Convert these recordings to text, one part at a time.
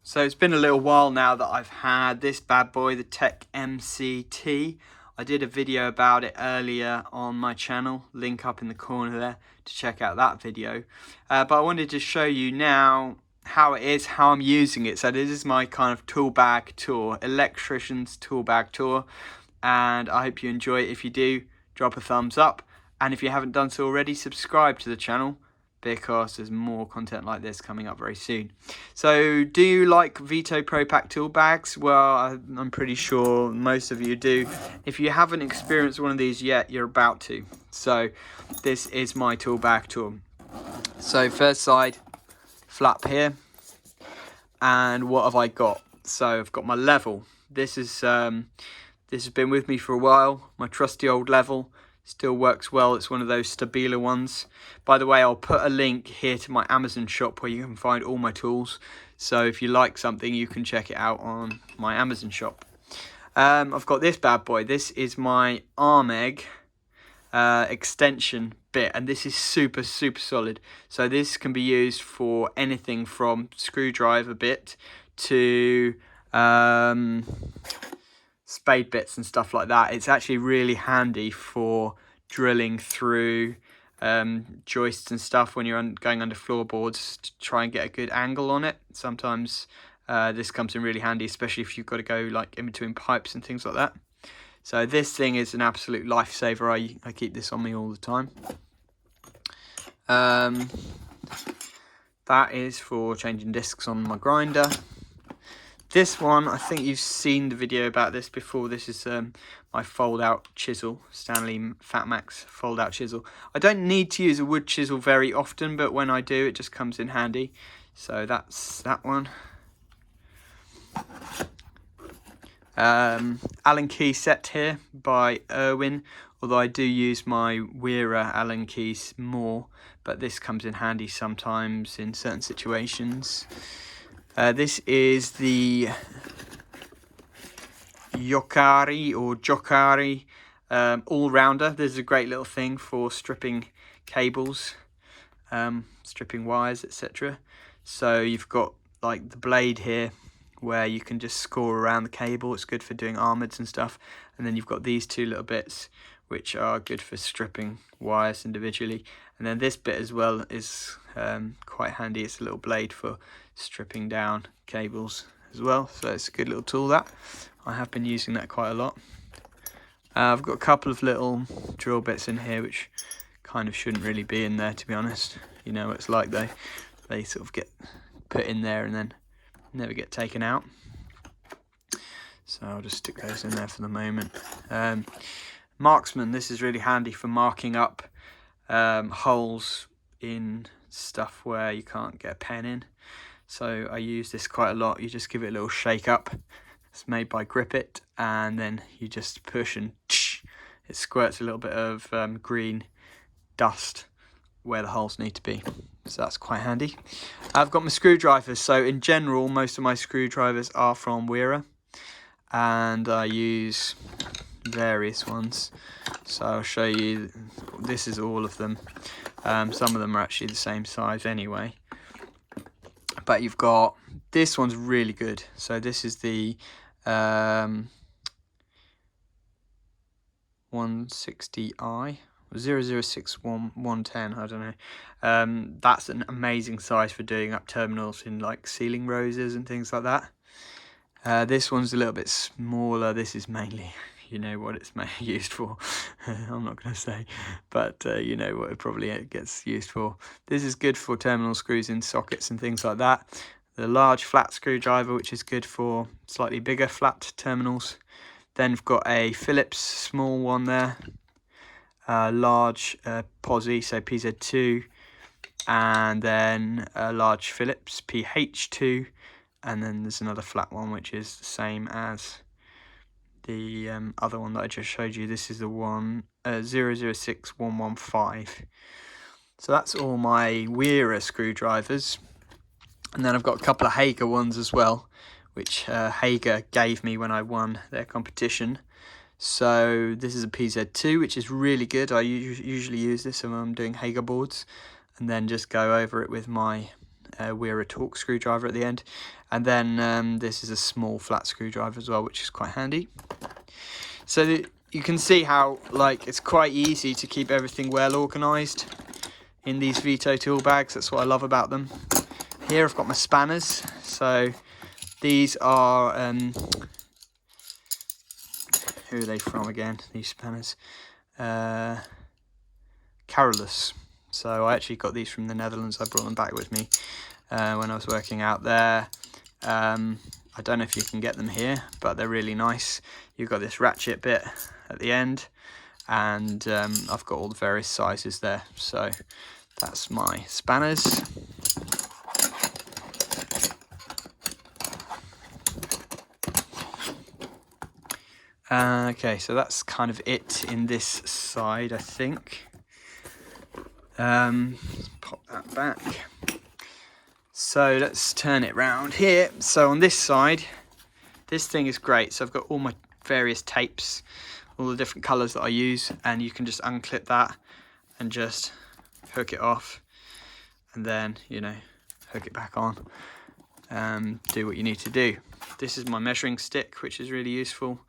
So it's been a little while now that I've had this bad boy, the Tech MCT. I did a video about it earlier on my channel, link up in the corner there to check out that video. But I wanted to show you now how it is, how I'm using it. So this is my kind of tool bag tour, Electricians Toolbag tour. And I hope you enjoy it. If you do, drop a thumbs up. And if you haven't done so already, subscribe to the channel, because there's more content like this coming up very soon. So do you like Veto Pro Pack tool bags? Well, I'm pretty sure most of you do. If you haven't experienced one of these yet, you're about to. So this is my tool bag tour. So first side, flap here. And what have I got? So I've got my level. This has been with me for a while, my trusty old level. Still works well. It's one of those Stabila ones. By the way, I'll put a link here to my Amazon shop where you can find all my tools. So if you like something, you can check it out on my Amazon shop. I've got this bad boy. This is my arm egg extension bit, and this is super solid. So this can be used for anything from screwdriver bit to spade bits and stuff like that. It's actually really handy for drilling through joists and stuff when you're going under floorboards to try and get a good angle on it. Sometimes this comes in really handy, especially if you've got to go like in between pipes and things like that. So this thing is an absolute lifesaver. I keep this on me all the time. That is for changing discs on my grinder. This one, I think you've seen the video about this before. This is my fold-out chisel, Stanley Fatmax fold-out chisel. I don't need to use a wood chisel very often, but when I do, it just comes in handy. So that's that one. Allen key set here by Irwin, although I do use my Wera Allen keys more, but this comes in handy sometimes in certain situations. This is the Yokari or Jokari all-rounder. This is a great little thing for stripping cables, stripping wires, etc. So you've got like the blade here where you can just score around the cable. It's good for doing armoreds and stuff. And then you've got these two little bits which are good for stripping wires individually. And then this bit as well is quite handy. It's a little blade for stripping down cables as well. So it's a good little tool that. I have been using that quite a lot. I've got a couple of little drill bits in here which kind of shouldn't really be in there, to be honest. You know what it's like, they sort of get put in there and then never get taken out. So I'll just stick those in there for the moment. Marksman, this is really handy for marking up holes in stuff where you can't get a pen in. So I use this quite a lot. You just give it a little shake up. It's made by Grip It, and then you just push and it squirts a little bit of green dust where the holes need to be. So that's quite handy. I've got my screwdrivers. So in general, most of my screwdrivers are from Wera, and I use various ones. So I'll show you. This is all of them. Some of them are actually the same size anyway. But you've got, this one's really good. So this is the 160i. 006110, I don't know. That's an amazing size for doing up terminals in like ceiling roses and things like that. This one's a little bit smaller. This is mainly, you know what it's used for. I'm not going to say, but you know what it probably gets used for. This is good for terminal screws in sockets and things like that. The large flat screwdriver, which is good for slightly bigger flat terminals. Then we've got a Phillips small one there. Large Posi, so PZ2, and then a large Phillips PH2, and then there's another flat one which is the same as the other one that I just showed you. This is the one 006115. So that's all my Wera screwdrivers, and then I've got a couple of Hager ones as well, which Hager gave me when I won their competition. So this is a PZ2, which is really good. I usually use this when I'm doing Hager boards, and then just go over it with my we're a torque screwdriver at the end. And then this is a small flat screwdriver as well, which is quite handy. So you can see how it's quite easy to keep everything well organised in these Veto tool bags. That's what I love about them. Here I've got my spanners. So these are, who are they from again, these spanners? Carolus. So I actually got these from the Netherlands. I brought them back with me when I was working out there. I don't know if you can get them here, but they're really nice. You've got this ratchet bit at the end, and I've got all the various sizes there. So that's my spanners. Okay, so that's kind of it in this side, I think. Let's pop that back. So let's turn it round here. So on this side, this thing is great. So I've got all my various tapes, all the different colours that I use, and you can just unclip that and just hook it off, and then, you know, hook it back on. Do what you need to do. This is my measuring stick, which is really useful.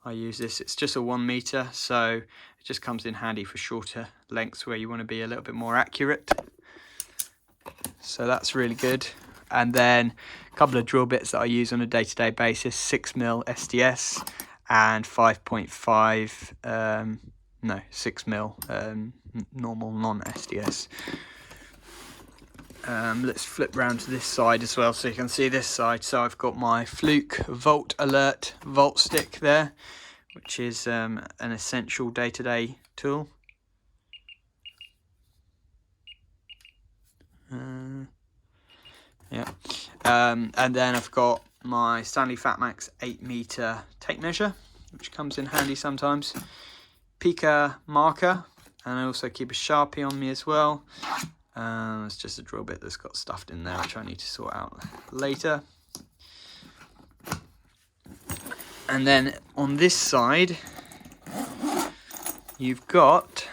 I use this. It's just a 1 meter, so it just comes in handy for shorter lengths where you want to be a little bit more accurate. So that's really good. And then a couple of drill bits that I use on a day-to-day basis: 6mm SDS and 5.5 6mm normal non-SDS. Let's flip round to this side as well so you can see this side. So I've got my Fluke Volt Alert volt stick there, which is an essential day-to-day tool. And then I've got my Stanley Fatmax 8 meter tape measure, which comes in handy sometimes. Pica marker, and I also keep a Sharpie on me as well. It's just a drill bit that's got stuffed in there, which I need to sort out later. And then on this side, you've got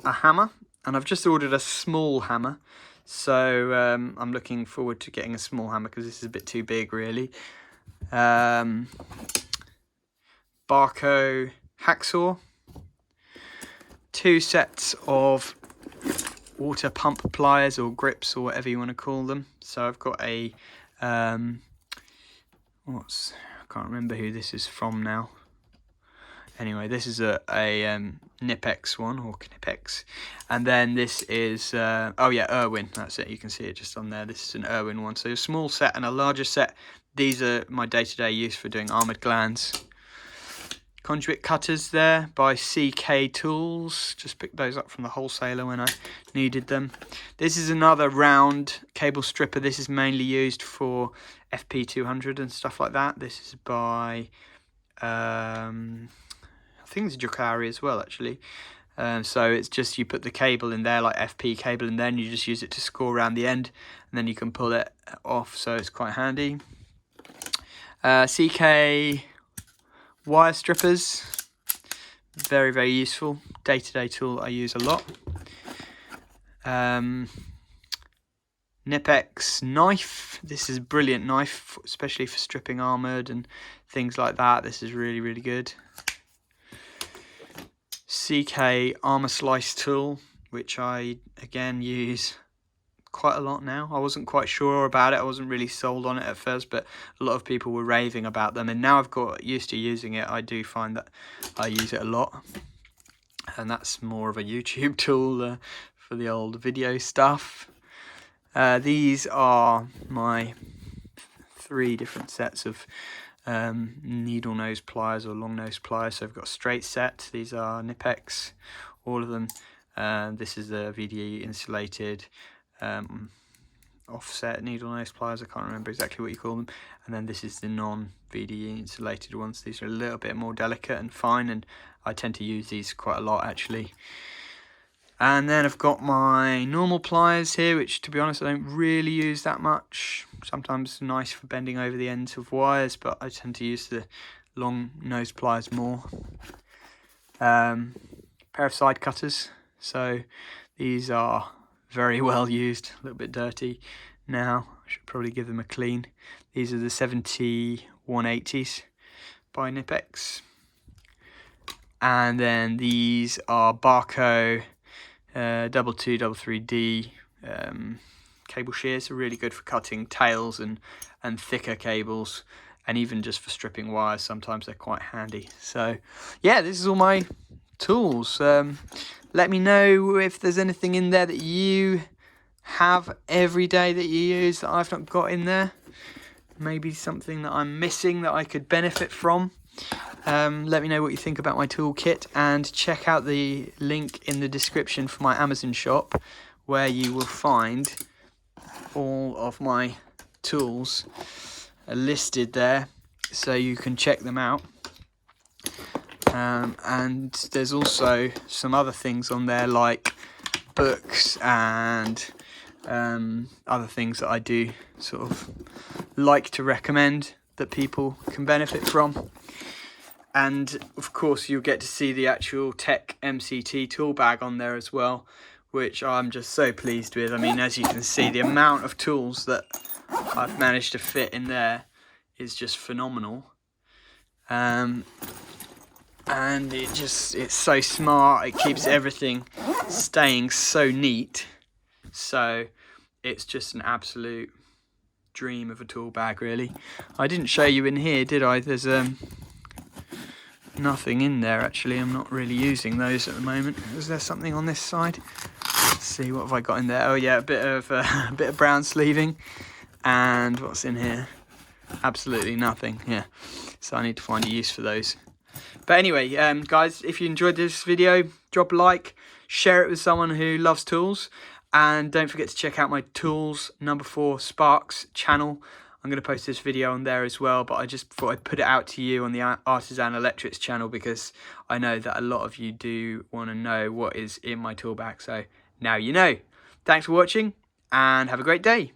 a hammer, and I've just ordered a small hammer. So I'm looking forward to getting a small hammer because this is a bit too big, really. Barco hacksaw. 2 sets of water pump pliers or grips or whatever you want to call them. So I've got a I can't remember who this is from now. Anyway, this is a Knipex one, or Knipex, and then this is Irwin. That's it. You can see it just on there. This is an Irwin one. So a small set and a larger set. These are my day-to-day use for doing armoured glands. Conduit Cutters there by CK Tools. Just picked those up from the wholesaler when I needed them. This is another round cable stripper. This is mainly used for FP200 and stuff like that. This is by I think it's Jokari as well, actually. So it's just you put the cable in there, like FP cable, and then you just use it to score around the end, and then you can pull it off, so it's quite handy. CK wire strippers, very, very useful. Day-to-day tool I use a lot. Knipex knife. This is a brilliant knife, especially for stripping armoured and things like that. This is really, really good. CK armour slice tool, which I again use quite a lot now. I wasn't quite sure about it. I wasn't really sold on it at first, but a lot of people were raving about them, and now I've got used to using it. I do find that I use it a lot, and that's more of a YouTube tool for the old video stuff. These are my 3 different sets of needle nose pliers or long nose pliers. So I've got a straight set. These are Knipex, all of them. This is the VDE insulated offset needle nose pliers. I can't remember exactly what you call them. And then this is the non-VDE insulated ones. These are a little bit more delicate and fine, and I tend to use these quite a lot, actually. And then I've got my normal pliers here, which, to be honest, I don't really use that much. Sometimes nice for bending over the ends of wires, but I tend to use the long nose pliers more. Pair of side cutters. So these are very well used, a little bit dirty now. I should probably give them a clean. These are the 7180s by Nipex. And then these are Barco 2233D cable shears. Are really good for cutting tails and thicker cables, and even just for stripping wires. Sometimes they're quite handy. So yeah, this is all my tools. Let me know if there's anything in there that you have every day that you use that I've not got in there. Maybe something that I'm missing that I could benefit from. Let me know what you think about my toolkit, and check out the link in the description for my Amazon shop, where you will find all of my tools listed there, so you can check them out. And there's also some other things on there, like books and other things that I do sort of like to recommend that people can benefit from. And of course you'll get to see the actual Tech MCT tool bag on there as well, which I'm just so pleased with. I mean, as you can see, the amount of tools that I've managed to fit in there is just phenomenal. And it's so smart. It keeps everything staying so neat. So it's just an absolute dream of a tool bag, really. I didn't show you in here, did I? There's nothing in there actually. I'm not really using those at the moment. Is there something on this side? Let's see, what have I got in there? Oh yeah, a bit of brown sleeving. And what's in here? Absolutely nothing. Yeah, so I need to find a use for those. But anyway, guys, if you enjoyed this video, drop a like, share it with someone who loves tools, and don't forget to check out my Tools Number 4 Sparks channel. I'm going to post this video on there as well, but I just thought I'd put it out to you on the Artisan Electrics channel, because I know that a lot of you do want to know what is in my tool bag. So now you know. Thanks for watching, and have a great day.